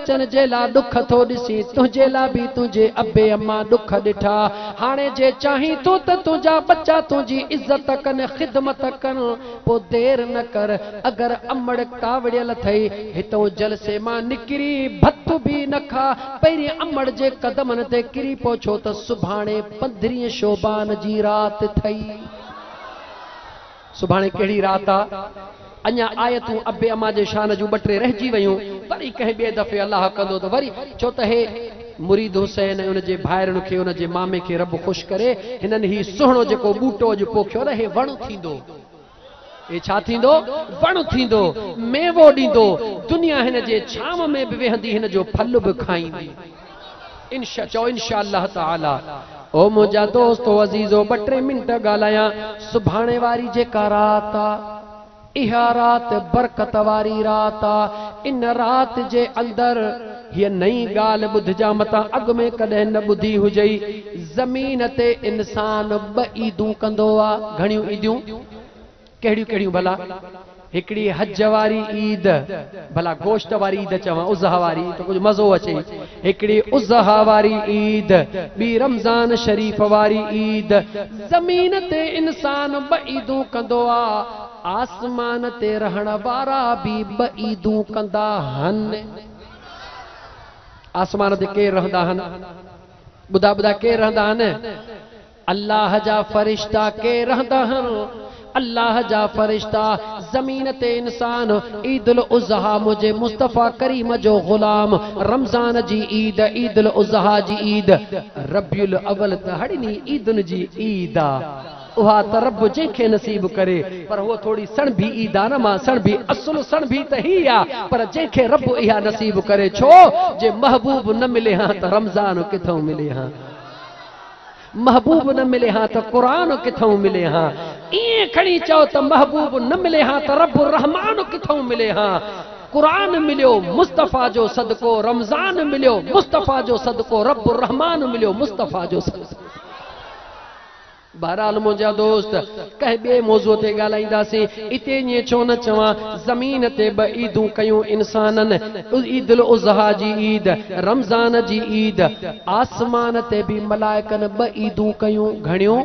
बच्चन जे ला दुख थो दिसी तुझे ला भी तुझे अब्बे अम्मा दुख दिठा हाणे जे चाही तो त तुझा बच्चा तुझी इज्जत कन खिदमत कन पो देर न कर अगर अमड़ कावड़ियल थई हितो जलसे मां निकरी भत भी न खा पहिरी अमड़ जे कदमन ते किरी पहुचो त सुभाणे 15 शोबान जी रात थई सुभाणे केड़ी रात आ अञा आयतूं अब्बे अम्मा जे शान जूं 2-3 रहिजी वयूं वरी कंहिं ॿिए दफ़े अल्लाह कंदो त वरी छो त हे मुरीद हुसैन उन जे भाइरनि खे उन जे मामे खे रब ख़ुशि करे हिननि ही सुहिणो जेको बूटो अॼु पोखियो न हे वण थींदो ए छा थींदो वण थींदो मेवो ॾींदो दुनिया हिन जे छांव में बि वेहंदी हिन जो फल बि खाईंदी इंशाअल्लाह ताला ओ मुंहिंजा दोस्तो अज़ीज़ो 2-3 मिंट ॻाल्हायां सुभाणे वारी जेका रात आ इहा रात बरकत वारी रात आ इन रात जे अंदर ये नई गाल बुधजा मता अग में कदे न बुधी हुजई जमीन ते इंसान 2 ईदूं कंदो आ घणियूं ईदियूं केड़ियूं केड़ियूं भला हिकड़ी हज वारी ईद भला गोश्त वारी ईद चवा उज़हा वारी तो कुछ मज़ो अचे हिकड़ी उज़हा वारी ईद बी रमजान शरीफ वारी ईद जमीन ते इंसान 2 ईदूं कंदो आ आसमान ते रहण वारा भी 2 ईदूं कंदा हन आसमान ते केर रहंदा हन बुधा बुधा केर रहंदा हन अल्लाह जा फरिश्ता केर रहंदा हन अल्लाह जा फरिश्ता जमीन ते इंसान ईदुल उज़हा मुझे मुस्तफा करीम जो गुलाम रमजान जी ईद ईदुल उज़हा जी ईद रबियुल अव्वल त हड़नी ईदुन जी ईद आ उहा त रब जंहिंखे नसीब करे पर वो थोड़ी सण भी ईद आ न मां सण भी असुल सण भी त ही आ पर जंहिंखे रब इहा नसीब करे छो जे महबूब न मिले हां त रमजान किथों मिले हां महबूब न मिले हां त कुरान किथों मिले हां इए खणी चओ त महबूब न मिले हां त रब रहमान किथों मिले हां कुरान मिलियो मुस्तफा जो सदको रमजान मिलियो मुस्तफा जो सदको रब रहमान मिलियो मुस्तफा जो सदको बहरहाल मुंहिंजा दोस्त कंहिं ॿिए मौज़ूअ ते ॻाल्हाईंदासीं इते ईअं छो न चवां ज़मीन ते 2 ईदूं कयूं इंसाननि ईदुल उज़हा जी ईद रमज़ान जी ईद आसमान ते बि मलाइकनि 2 ईदूं कयूं घणियूं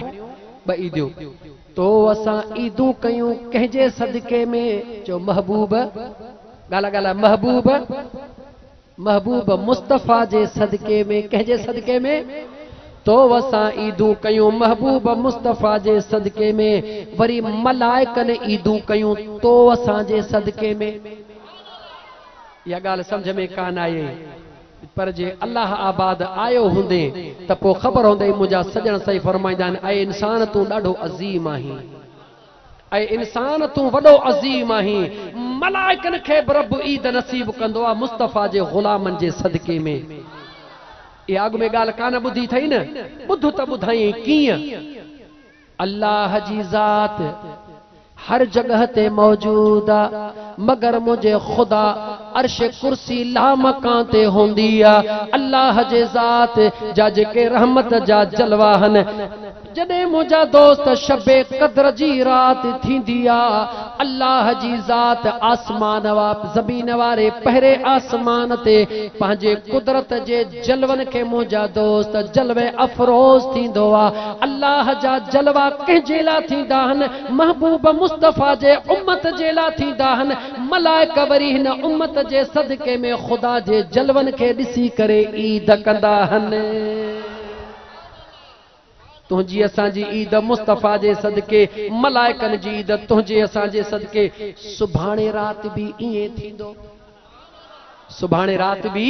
2 ईदियूं तो असां ईदूं कयूं कंहिंजे सदके में जो महबूब ॻाल्हि ॻाल्हि महबूब महबूब मुस्तफा जे सदके में कंहिंजे सदके में तो असां ईदूं कयूं महबूब मुस्तफा जे सदके में वरी मलाइकन ईदूं कयूं तो असां जे सदके में या ॻाल्हि समझ में कान आए पर जे अल्लाह आबाद आयो हूंदे त पोइ ख़बर हूंदई मुंहिंजा सजण सही फरमाईंदा आहिनि ऐं इंसान तूं ॾाढो अज़ीम आहीं ऐं इंसान तूं वॾो अज़ीम आहीं मलाइकन खे बि रब ईद नसीब कंदो आहे मुस्तफा जे ग़ुलामनि जे सदके में ये अग में गाल कान बुधी थई न बुध त बुधाई कीअं अल्लाह जी ज़ात हर जगह ते मौजूद आ मगर मुझे खुदा अर्श कुर्सी लामकां ते होंदी आ अल्लाह जे ज़ात जा जेके रहमत जा जलवा हन जॾहिं मुंहिंजा दोस्त शबे कद्र जी रात थींदी आ अल्लाह जी ज़ात आसमान वा ज़मीन वारे पहिरे आसमान ते पंहिंजे कुदरत जे जलवन के मुंहिंजा दोस्त जलवे अफरोज़ थींदो आ अल्लाह जा जलवा कंहिंजे लाइ थींदा हन महबूब मुस्तफा जे उम्मत जे लाइ थींदा हन मलाइक वरी हिन उम्मत जे सदके में खुदा जे जलवन के ॾिसी करे ईद कंदा हन तुझी असांजी ईद मुस्तफा जे सदके मलाइकन जी ईद तुझे असांजे सदके सुभाणे रात भी इए थींदो सुभाणे रात भी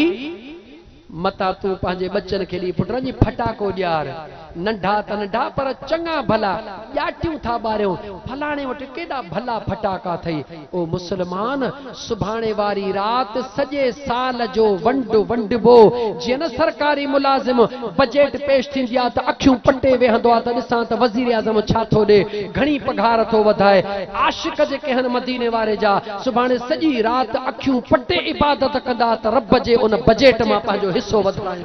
मता तू पंहिंजे बच्चन के लिए पुटन जी फटाको ॾियार नंढा त नंढा पर चङा भला ॼाटियूं था ॿारियूं फलाणे वटि केॾा भला फटाका अथई ओ मुसलमान सुभाणे वारी रात सॼे साल जो वंडबो जीअं न सरकारी मुलाज़िम बजट पेश थींदी आहे त अखियूं पटे वेहंदो आहे त ॾिसां त वज़ीर आज़म छा थो ॾे घणी पघार थो वधाए आशिक जेके आहिनि मदीने वारे जा सुभाणे सॼी रात अखियूं पटे इबादत कंदा त रब जे उन बजट मां पंहिंजो हिस्सो वधायूं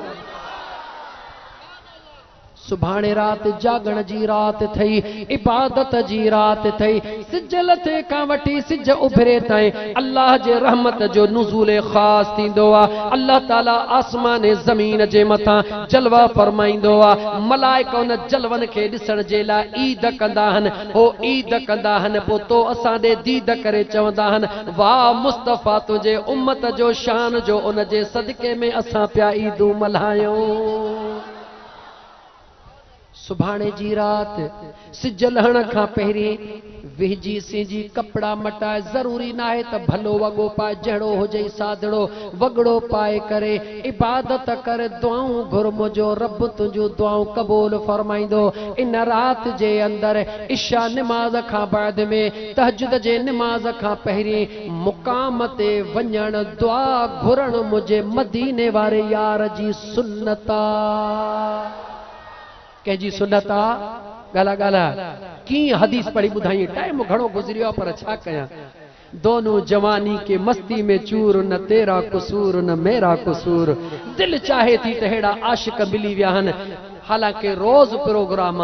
सुभाणे रात जागण जी रात थई, इबादत जी रात थई। सिज लथे का वठी सिज उभरे ताईं अल्लाह जे रहमत जो नुज़ूल ख़ास थींदो आ। अल्लाह ताला आसमान ज़मीन जे मथां जलवा फरमाईंदो आ। मलाइका उन जलवन खे ॾिसण जे लाइ ईद कंदा आहिनि। हो ईद कंदा आहिनि, पोइ तो असां ॾे दीद करे चवंदा आहिनि, वाह मुस्तफ़ा तुंहिंजे उम्मत जो शान जो उन जे सदके में असां पिया ईदूं मल्हायूं। सुभाणे जी रात सिज लहण खां पहिरीं विझी सिंजी कपड़ा मटाए, ज़रूरी ना है त भलो वॻो पाए, जहिड़ो हुजे सादड़ो वॻड़ो पाए करे इबादत कर, दुआऊं घुर, मुंहिंजो रब तुंहिंजूं दुआऊं क़बूल फरमाईंदो। इन रात जे अंदर इशा निमाज़ खां बाद में तहज्जुद जे निमाज़ खां पहिरीं मुक़ाम ते वञण, दुआ घुरण मुंहिंजे मदीने वारे यार जी सुन्नत आ। कंहिंजी सुन्नत आ? गाला गाला की हदीस पढ़ी ॿुधाई, टाइम घणो गुज़रियो पर छा कयां। दोनों जवानी के मस्ती में चूर, न तेरा कसूर न मेरा कसूर। दिल चाहे थी त हेड़ा आशिक मिली विया आहिनि। हालांकि रोज़ प्रोग्राम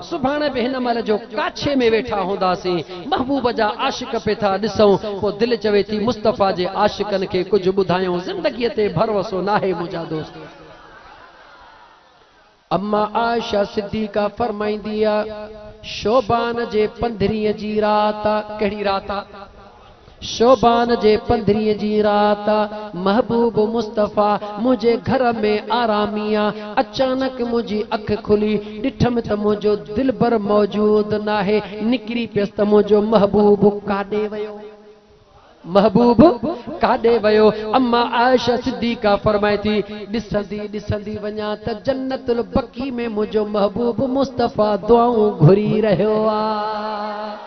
सुभाणे बि हिन महिल जो काछे में वेठा हूंदासीं, महबूब जा आशिक पे था ॾिसूं, पोइ दिल चवे थी मुस्तफ़ा जे आशिकनि खे कुझु ॿुधायूं। ज़िंदगीअ ते भरोसो नाहे मुंहिंजा दोस्त। अम्मा आयशा सिद्दीका फरमाईंदी आ, शोबान जे 15 जी रात आ। कहिड़ी रात आ? शोबान जे 15 जी रात आ। महबूब मुस्तफ़ा मुझे घर में आरामिया। अचानक मुझी अख खुली, ॾिठम त मुझो दिलबर मौजूद नाहे। निकरी पियस त मुझो महबूब काॾे वयो, महबूब काॾे वयो। अम्मा आयशा सिद्दीका फरमाए थी, ॾिसंदी ॾिसंदी वञा त जन्नतुल बकी में मुझो महबूब मुस्तफ़ा दुआऊं घुरी रहियो आ।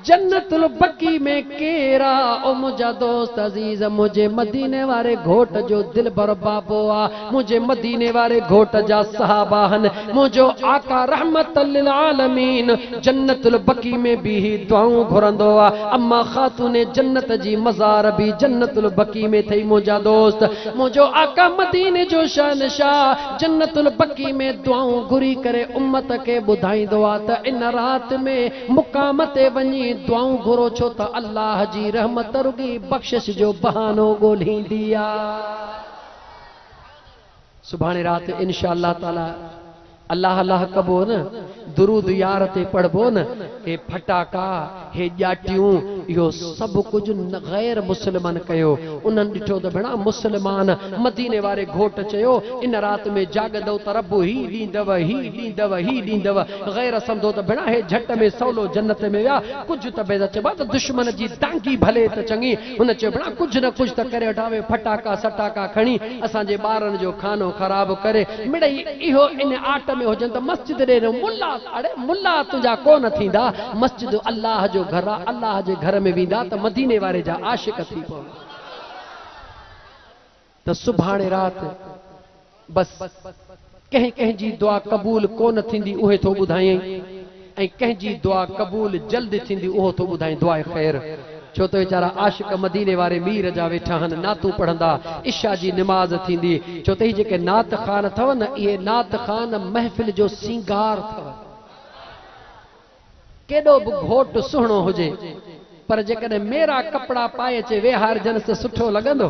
जन्नतुल बकी में केरा? ओ मुझा दोस्त अजीज, मुझे मदीने वारे घोट जो दिल भर बाबो आ। मुझे मदीने वारे घोट जा सहाबा हन। मुझो आका रहमतल लिल आलमीन जन्नतुल बकी में भी दुआऊं घुरंदो आ। अम्मा खातूने जन्नत जी मज़ार भी जन्नतुल बकी में थई। मुझा दोस्त, मुझो आका मदीने जो शहनशाह जन्नतुल बकी में दुआऊं घुरी करे उम्मत के ॿुधाईंदो आ त इन रात में मुकाम ते वञी दुआऊं घुरो, छो त अल्लाह जी रहमत रुगी बख्शिश जो बहानो ॻोल्हींदी आ। सुभाणे रात इंशाअल्लाह ताला अल्लाह अल्लाह कबो न, दुरूद यार ते पढ़बो न। हे फटाका, हे ॼाटियूं, इहो सभु कुझु गैर मुस्लमान कयो। उन्हनि ॾिठो त भेणा मुस्लमान मदीने वारे घोट चयो, इन रात में जागदो त रब ही ॾींदव, ही ॾींदव, ही ॾींदव। गैर सम्झो त भेणा हे झट में सवलो जन्नत में विया। कुझु त बेदा चइबा त दुश्मन जी दांगी भले त चङी। हुन चयो भेणा कुझु न कुझु त करे वठावे, फटाका सटाका खणी असांजे ॿारनि जो खानो ख़राब करे। मिड़ई इहो इन आट में हुजनि त मस्जिद ॾे मुल्ला, अड़े मुल्ला तुंहिंजा कोन थींदा। मस्जिद अल्लाह जो घर आहे, अल्लाह जे घर में वेंदा त मदीने वारे जा आशिक थी पवंदा। त सुभाणे रात बस कंहिं कंहिंजी दुआ क़बूल कोन थींदी उहे थो ॿुधायई, ऐं कंहिंजी दुआ क़बूल जल्द थींदी उहो थो ॿुधाए। दुआ ख़ैर, छो त वीचारा आशिक मदीने वारे मीर जा वेठा आहिनि, नातूं पढ़ंदा, इशा जी निमाज़ थींदी। छो त ही जेके नात खान अथव न, इहे नात खान महफ़िल जो सिंगार अथव। केॾो बि घोट सुहिणो हुजे, पर जेकॾहिं मेरा कपिड़ा पाए अचे वेहारजनि त सुठो लॻंदो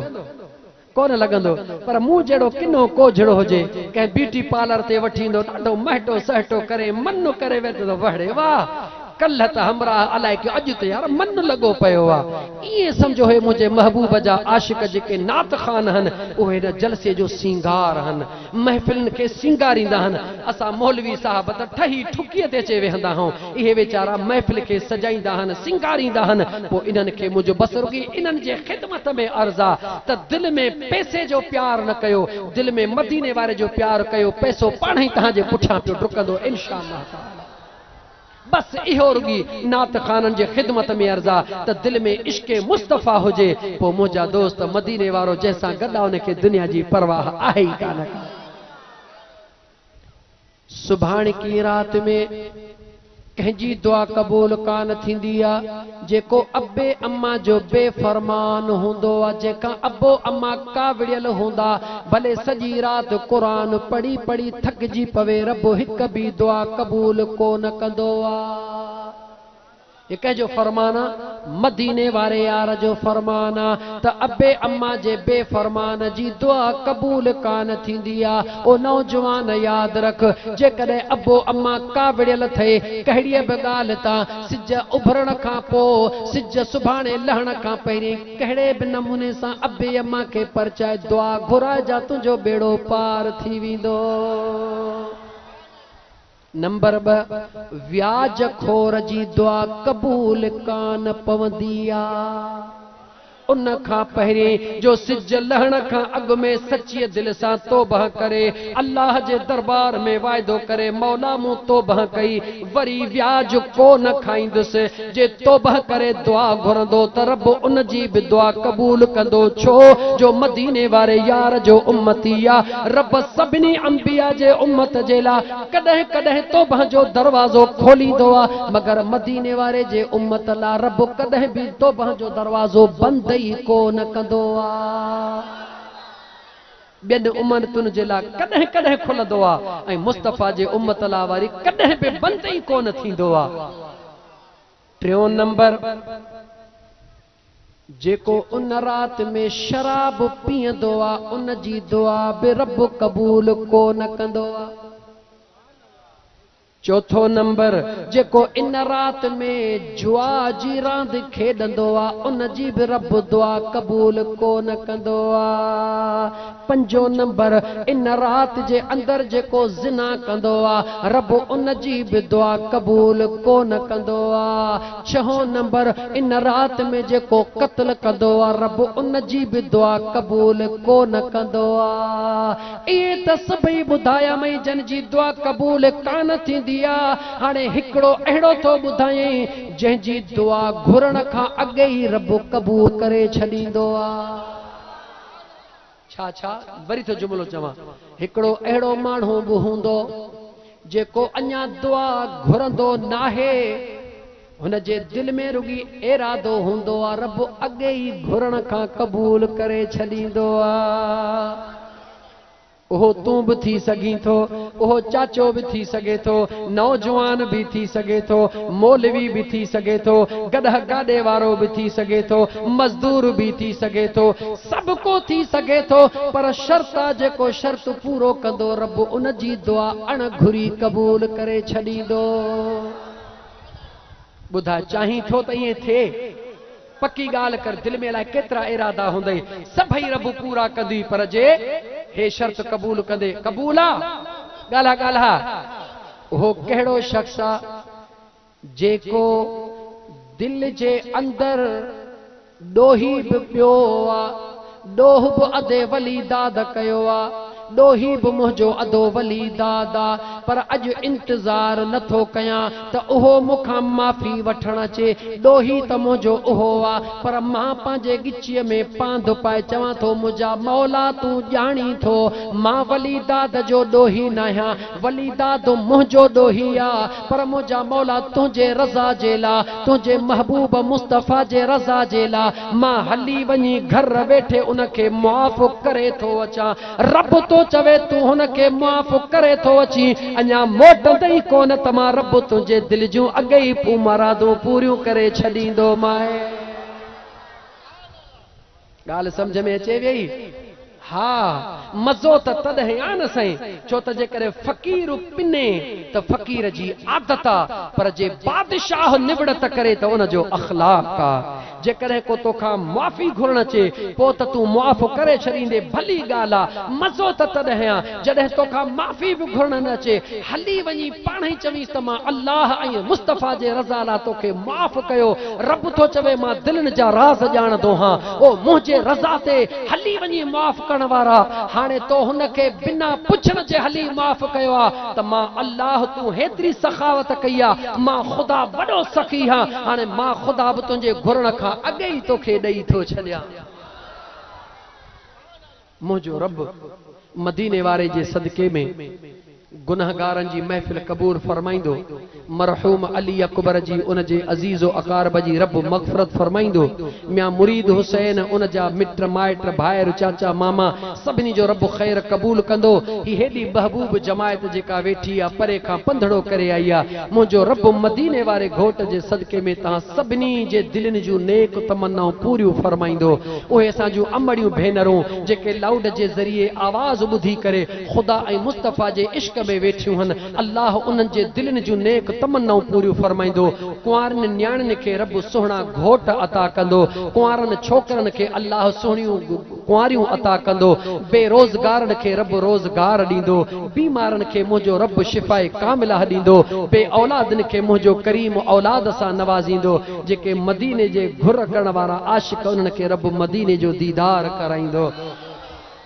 कोन लॻंदो। पर मूं जहिड़ो किनो कोझड़ो हुजे, कंहिं ब्यूटी पार्लर ते वठी ईंदो, ॾाढो महटो सहटो करे मन करे वेठो, वड़े वाह कल्ह त हमरा अलाए कि अॼु त यार मन लॻो पियो आहे। ईअं सम्झो हे मुंहिंजे महबूब जा आशिक जेके नात खान आहिनि, उहे हिन जलसे जो सिंगार आहिनि, महफ़िलनि खे सिंगारींदा आहिनि। असां मौलवी साहब त ठही ठुकीअ ते अचे वेहंदा आहियूं, इहे वीचारा महफ़िल खे सजाईंदा आहिनि, सिंगारींदा आहिनि। पोइ इन्हनि खे मुंहिंजो बसि रुॻी इन्हनि जे ख़िदमत में अर्ज़ु आहे त दिलि में पैसे जो प्यार न कयो, दिलि में मदीने वारे जो प्यार कयो। पैसो पाण ई तव्हांजे पुठियां पियो डुकंदो इंशाअल्लाह ताला। बस इहो रुगी नात खानन जे खिदमत में अर्ज़ा त दिल में इश्क़े मुस्तफ़ा हुजे, पोइ मुंहिंजा दोस्त मदीने वारो जंहिंसां गॾु आहे उनखे दुनिया जी परवाह आहे ई कान। सुभाणे की रात में कंहिंजी दुआ क़बूल कान थींदी आ जेको अब्बे अम्मा जो बेफरमान हूंदो आ। जेका अब्बो अम्मा कावड़ियल हूंदा भले सॼी राति क़ुरान पढ़ी पढ़ी थकजी पवे रब हिक बि दुआ क़बूल कोन कंदो आ। ये कंहिंजो फरमान आ मदीने वारे यार जो फरमान आ त अब्बे अम्मा जे बेफरमान जी दुआ क़बूल कान थींदी आ। ओ नौजवान याद रख जेकॾहिं अब्बो अम्मा कावड़ियल थे कहिड़ी बि ॻाल्हि तां सिज उभरण खां पोइ सिज सुभाणे लहण खां पहिरीं कहिड़े बि नमूने सां अब्बे अम्मा खे परचाए दुआ घुराए जा तुंहिंजो बेड़ो पार थी वेंदो। नंबर 2 व्याज खोर जी दुआ क़बूल कान पवंदी आ। उन खां पहिरीं जो सिज लहण खां अॻु में सच्ची दिलि सां तौबह करे अल्लाह जे दरबार में वाइदो करे मौला मूं तौबह कई वरी व्याज कोन खाईंदुसि। जे तौबह करे दुआ घुरंदो त रब उन जी बि दुआ क़बूल कंदो। छो जो मदीने वारे यार जो उम्मती आ। रब सभिनी अंबिया जे उम्मत जे लाइ कॾहिं कॾहिं तौबह जो दरवाज़ो खोलींदो आ मगर मदीने वारे जे उम्मत लाइ रब कॾहिं बि तौबह जो दरवाज़ो बंदि कोन कंदो आ। ॿियनि उम्मतुनि जे लाइ कॾहिं कॾहिं खुलंदो आ ऐं मुस्तफ़ा जे उम्मत लाइ वरी कॾहिं बि बंदि ई कोन थींदो आ। टियों नंबर जेको उन राति में शराब पीअंदो आ उन जी दुआ बि रब क़बूल कोन कंदो आ। चौथो नंबर जेको इन रात में जुआ जी रांदि खेॾंदो आ उन जी बि रब दुआ क़बूल कोन कंदो आ। पंजो नंबर इन रात जे अंदरि जेको ज़िना कंदो आ रब उन जी बि दुआ क़बूल कोन कंदो आ। छहों नंबर इन रात में जेको क़त्ल कंदो आ रब उन जी बि दुआ क़बूल कोन कंदो आ। इहे त सभई ॿुधाया मई जन जी दुआ क़बूल कान थींदी। हाणे हिकिड़ो अहिड़ो थो ॿुधायई जंहिंजी दुआ घुरण खां अॻे ई रब क़बूल करे छॾींदो आ। छा छा वरी तो जुमिलो चवां हिकिड़ो अहिड़ो माण्हू बि हूंदो जेको अञा दुआ घुरंदो नाहे हुन जे दिल में रुगी इरादो हूंदो आ रब अॻे ई घुरण खां क़बूल करे छॾींदो आ। ओहो तूं भी थी सघीं थो ओहो चाचो भी थी सघे थो नौजवान भी थी सघे थो मौलवी भी थी सघे थो गॾह गाॾे वारो भी थी सघे थो मज़दूर भी थी सघे थो सभु को थी सघे थो पर शर्त आहे जेको शर्त पूरो कंदो रब उन जी दुआ अण घुरी क़बूल करे छॾींदो। ॿुधा चाहीं थो त ईअं थिए पक्की ॻाल्हि कर दिल में अलाए केतिरा इरादा हूंदई सभई रब पूरा कंदी पर जे हे शर्त क़बूल कंदे क़बूल आ ॻाल्हा ॻाल्हा उहो कहिड़ो शख़्स आ जेको दिल जे अंदरि ॾोही बि पियो आ ॾोह बि अदे वली दाद कयो आ ॾोही बि मुंहिंजो अदो वली दादा पर अॼु इंतज़ार नथो कयां त उहो मूंखां माफ़ी वठण अचे ॾोही त मुंहिंजो उहो आहे पर मां पंहिंजे गिचीअ में पांध पाए चवां थो मुंहिंजा मौला तूं ॼाणी थो मां वली दाद जो ॾोही न आहियां वली दाद मुंहिंजो ॾोही आहे पर मुंहिंजा मौला तुंहिंजे रज़ा जे लाइ तुंहिंजे महबूब मुस्तफ़ा जे रज़ा जे लाइ मां हली वञी घर वेठे उनखे मुआफ़ करे थो अचां रब तो चवे तू हुनखे मुआफ़ करे थो अची अञा मोटंदई कोन त मां रब तुंहिंजे दिल जूं अॻे ई पू मरादूं पूरियूं करे छॾींदो माए। ॻाल्हि सम्झ में अचे वई हाँ मज़ो त तॾहिं आ न साईं छो त जेकॾहिं फ़क़ीर पिने त फ़क़ीर जी आदत आहे पर जे बादशाह निबड़त करे त उनजो अख़लाक़ आहे जेकॾहिं को तोखां माफ़ी घुरण अचे पोइ त तूं मुआफ़ करे छॾींदे भली ॻाल्हि आहे मज़ो त तॾहिं आहे जॾहिं तोखां माफ़ी बि घुरण न अचे हली वञी पाण ई चवीस त मां अल्लाह ऐं मुस्तफ़ा जे रज़ा लाइ तोखे माफ़ कयो रब थो चवे मां दिलनि जा राज़ ॼाणंदो हां ओ मुंहिंजे रज़ा ते हली वञी माफ़ करण वारा हाणे तो हुनखे बिना पुछण जे हली माफ़ कयो आहे त मां अल्लाह तूं हेतिरी सखावत कई आहे मां ख़ुदा वॾो सखी हां हाणे मां ख़ुदा बि तुंहिंजे घुरण खां अॻे ई तोखे ॾेई थो छॾियां। मुंहिंजो रब मदीने वारे जे सदके में गुनहगारनि जी महफ़िल क़बूल फरमाईंदो मरहूम अली अकबर जी उन जे अजीज़ो अकारब जी रब मग़फ़िरत फरमाइंदो। मियां मुरीद हुसैन उन जा मिट माइट भाइर चाचा मामा सभिनी जो रब ख़ैर क़बूल कंदो। ही हेॾी महबूब जमायत जेका वेठी आहे परे खां पंधड़ो करे आई आहे, मुंहिंजो रब मदीने वारे घोट जे सदके में तव्हां सभिनी जे दिलनि जूं नेक तमन्नाऊं पूरियूं फरमाईंदो। उहे असां जूं अमड़ियूं भेनरूं जेके लाउड जे ज़रिए आवाज़ ॿुधी करे ख़ुदा ऐं मुस्तफ़ा जे इश्क में वेठियूं आहिनि, अल्लाह उन्हनि जे दिलनि जूं नेक तमन्नाऊं पूरियूं फरमाईंदो। कुंवारनि न्याणियुनि खे रब सुहिणा घोट अता कंदो, कुंवारनि छोकरनि खे अल्लाह सुहिणियूं कुंवारियूं अता कंदो, बेरोज़गारनि खे रब रोज़गार ॾींदो, बीमारनि खे मुंहिंजो रब शिफ़ाए कामिला ॾींदो, बे औलादनि खे मुंहिंजो करीम औलाद सां नवाज़ींदो। जेके मदीने जे घुर करण वारा आशिक़ उन्हनि खे रब मदीने जो दीदार कराईंदो।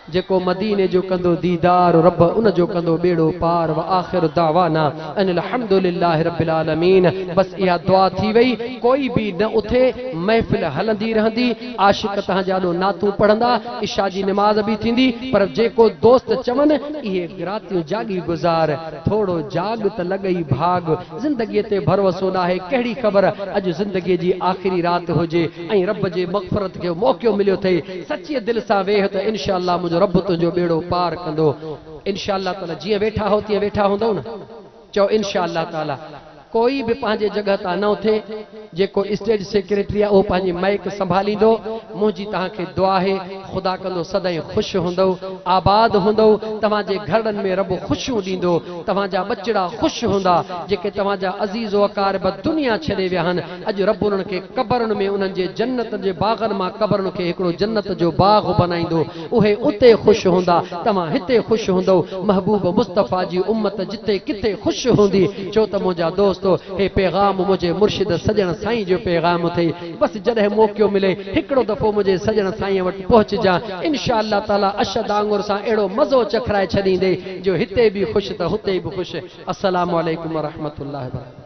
जेको मदीने जो कंदो दीदार रब उन जो कंदो बेड़ो पार। व आखिर दावाना अनिल हम्दुलिल्लाहि रब्बिल आलमीन। बस इहा दुआ थी वई, कोई भी न उथे, महफिल हलंदी रहंदी, आशिक तहां जानो नातू पढ़ंदा, इशा जी नमाज भी थींदी, पर जेको दोस्त चवन इहे रातियूं जागी गुजार, थोड़ो जाग त लगई भाग, जिंदगी ते भरोसो नाहे, कहिड़ी ख़बर अज जिंदगी जी आखिरी रात हुजे ऐं रब जे मग़फ़िरत जो मौक़ो मिलियो अथई। सच्ची दिल सां वेह त इंशाअल्लाह मुंहिंजो रब तुंहिंजो बेड़ो पार कंदो। इंशाअल्लाह ताला जीअं वेठा हो तीअं वेठा हूंदव न, चओ इंशाअल्लाह ताला। कोई भी पंहिंजे जगह ता न उथे, जेको स्टेज सेक्रेटरी आहे उहो पंहिंजी माइक संभालींदो। मुंहिंजी तव्हांखे दुआ आहे, ख़ुदा कंदो सदाईं ख़ुशि हूंदव, आबाद हूंदव, तव्हांजे घरनि में रब ख़ुशियूं ॾींदो, तव्हांजा बचड़ा ख़ुशि हूंदा। जेके तव्हांजा अज़ीज़ो अकारब दुनिया छॾे विया आहिनि, अॼु रब उन्हनि खे क़बरनि में उन्हनि जे जन्नत जे बाग़नि मां क़बरनि खे हिकिड़ो जन्नत जो बाग़ बनाईंदो। उहे उते ख़ुशि हूंदा, तव्हां हिते ख़ुशि हूंदव। महबूब मुस्तफ़ा जी उम्मत जिते किथे ख़ुशि हूंदी, छो त मुंहिंजा दोस्त हे पैगाम मुझे मुर्शिद सजण साईं जो पैगाम थे। बस जॾहिं मौक़ो मिले हिकिड़ो दफ़ो मुझे सजण साईं वटि पहुचजा, इंशाअल्लाह ताला अशद आंगुर सां अहिड़ो मज़ो चखराए छॾींदे जो हिते बि ख़ुशि त हुते बि ख़ुशि। अस्सलामु अलैकुम व रहमतुल्लाहि व बरकातहू।